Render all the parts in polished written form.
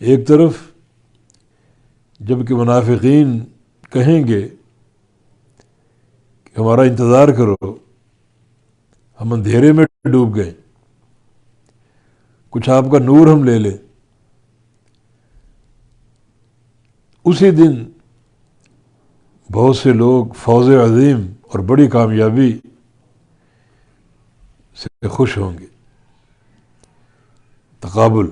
ایک طرف جب کہ منافقین کہیں گے کہ ہمارا انتظار کرو، ہم اندھیرے میں ڈوب گئے، کچھ آپ کا نور ہم لے لیں، اسی دن بہت سے لوگ فوز عظیم اور بڑی کامیابی سے خوش ہوں گے۔ تقابل،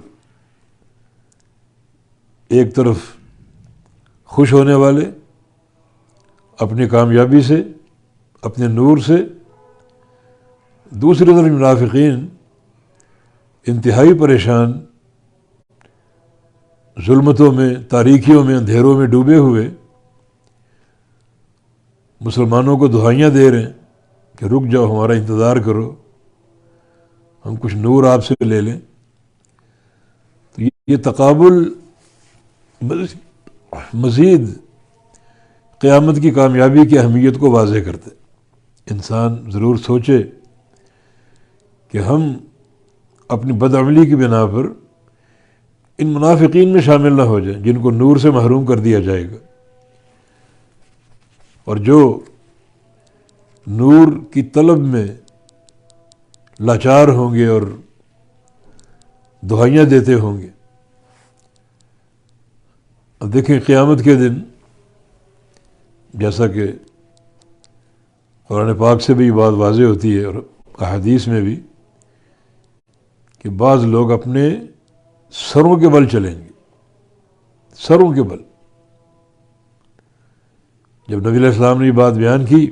ایک طرف خوش ہونے والے اپنی کامیابی سے، اپنے نور سے، دوسری طرف منافقین انتہائی پریشان، ظلمتوں میں، تاریکیوں میں، اندھیروں میں ڈوبے ہوئے مسلمانوں کو دہائیاں دے رہے ہیں کہ رک جاؤ، ہمارا انتظار کرو، ہم کچھ نور آپ سے لے لیں۔ تو یہ تقابل مزید قیامت کی کامیابی کی اہمیت کو واضح کرتے۔ انسان ضرور سوچے کہ ہم اپنی بدعملی کی بنا پر ان منافقین میں شامل نہ ہو جائیں جن کو نور سے محروم کر دیا جائے گا، اور جو نور کی طلب میں لاچار ہوں گے اور دہائیاں دیتے ہوں گے۔ اب دیکھیں قیامت کے دن، جیسا کہ قرآن پاک سے بھی یہ بات واضح ہوتی ہے اور احادیث میں بھی، کہ بعض لوگ اپنے سروں کے بل چلیں گے، سروں کے بل۔ جب نبی علیہ السلام نے یہ بات بیان کی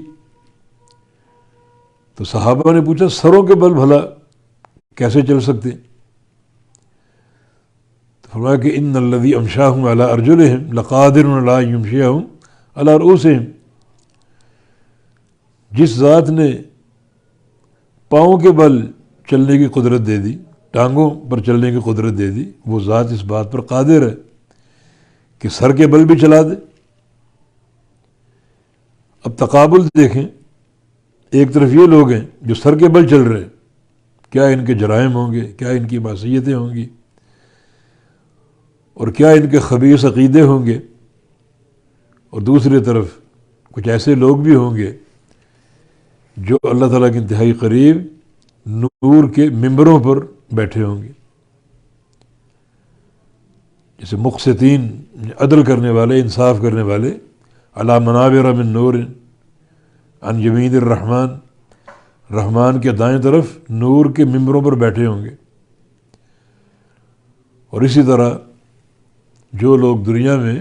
تو صحابہ نے پوچھا سروں کے بل بھلا کیسے چل سکتے؟ تو فرمایا کہ ان الذی امشاہم علی ارجلہم لقادر علی یمشیہم علی رؤوسہم، جس ذات نے پاؤں کے بل چلنے کی قدرت دے دی، ٹانگوں پر چلنے کی قدرت دے دی، وہ ذات اس بات پر قادر ہے کہ سر کے بل بھی چلا دے۔ اب تقابل دیکھیں، ایک طرف یہ لوگ ہیں جو سر کے بل چل رہے ہیں، کیا ان کے جرائم ہوں گے، کیا ان کی معصیتیں ہوں گی، اور کیا ان کے خبیث عقیدے ہوں گے، اور دوسری طرف کچھ ایسے لوگ بھی ہوں گے جو اللہ تعالیٰ کے انتہائی قریب نور کے ممبروں پر بیٹھے ہوں گے، جیسے مقسطین، عدل کرنے والے، انصاف کرنے والے، علی منابر من نور عن یمین الرحمن، رحمان کے دائیں طرف نور کے ممبروں پر بیٹھے ہوں گے۔ اور اسی طرح جو لوگ دنیا میں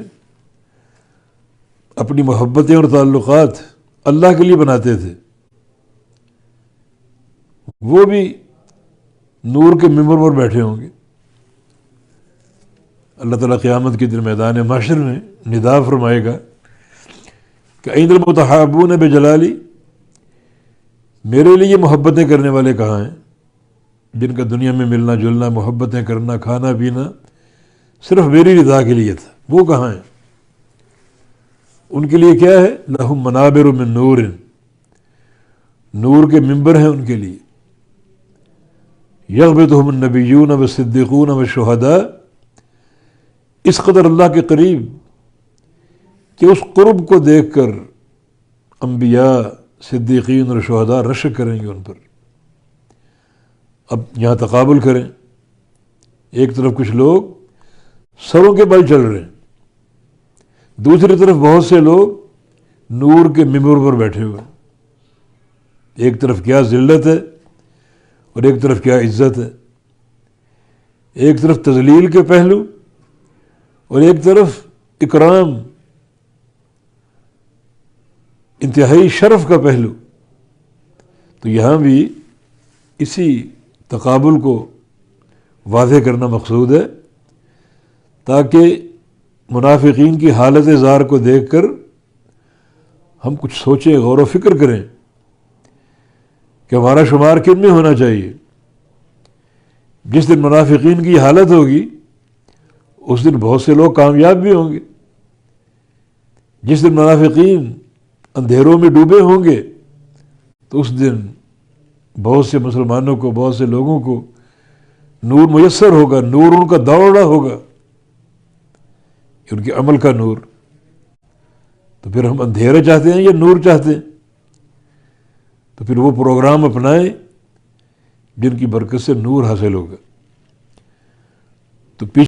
اپنی محبتیں اور تعلقات اللہ کے لیے بناتے تھے، وہ بھی نور کے ممبر پر بیٹھے ہوں گے۔ اللہ تعالیٰ قیامت کے دن میدان محشر میں ندا فرمائے گا کہ این المتحابون بجلالی، میرے لیے محبتیں کرنے والے کہاں ہیں، جن کا دنیا میں ملنا جلنا، محبتیں کرنا، کھانا پینا صرف میری رضا کے لیے تھا، وہ کہاں ہیں؟ ان کے لیے کیا ہے؟ لہم منابر من نور، نور کے ممبر ہیں ان کے لیے، یغبطہم النبیون والصدیقون والشہداء، اس قدر اللہ کے قریب کہ اس قرب کو دیکھ کر انبیاء، صدیقین اور شہداء رشک کریں گے ان پر۔ اب یہاں تقابل کریں، ایک طرف کچھ لوگ سروں کے بل چل رہے ہیں، دوسری طرف بہت سے لوگ نور کے ممبر پر بیٹھے ہوئے ہیں۔ ایک طرف کیا ذلت ہے اور ایک طرف کیا عزت ہے، ایک طرف تذلیل کے پہلو اور ایک طرف اکرام، انتہائی شرف کا پہلو۔ تو یہاں بھی اسی تقابل کو واضح کرنا مقصود ہے تاکہ منافقین کی حالت زار کو دیکھ کر ہم کچھ سوچیں، غور و فکر کریں کہ ہمارا شمار کن میں ہونا چاہیے۔ جس دن منافقین کی حالت ہوگی اس دن بہت سے لوگ کامیاب بھی ہوں گے، جس دن منافقین اندھیروں میں ڈوبے ہوں گے تو اس دن بہت سے مسلمانوں کو، بہت سے لوگوں کو نور میسر ہوگا، نور ان کا دوڑا ہوگا۔ ان کے عمل کا نور. تو پھر ہم اندھیرا چاہتے ہیں یا نور چاہتے ہیں؟ تو پھر وہ پروگرام اپنائیں جن کی برکت سے نور حاصل ہوگا. تو پیچھے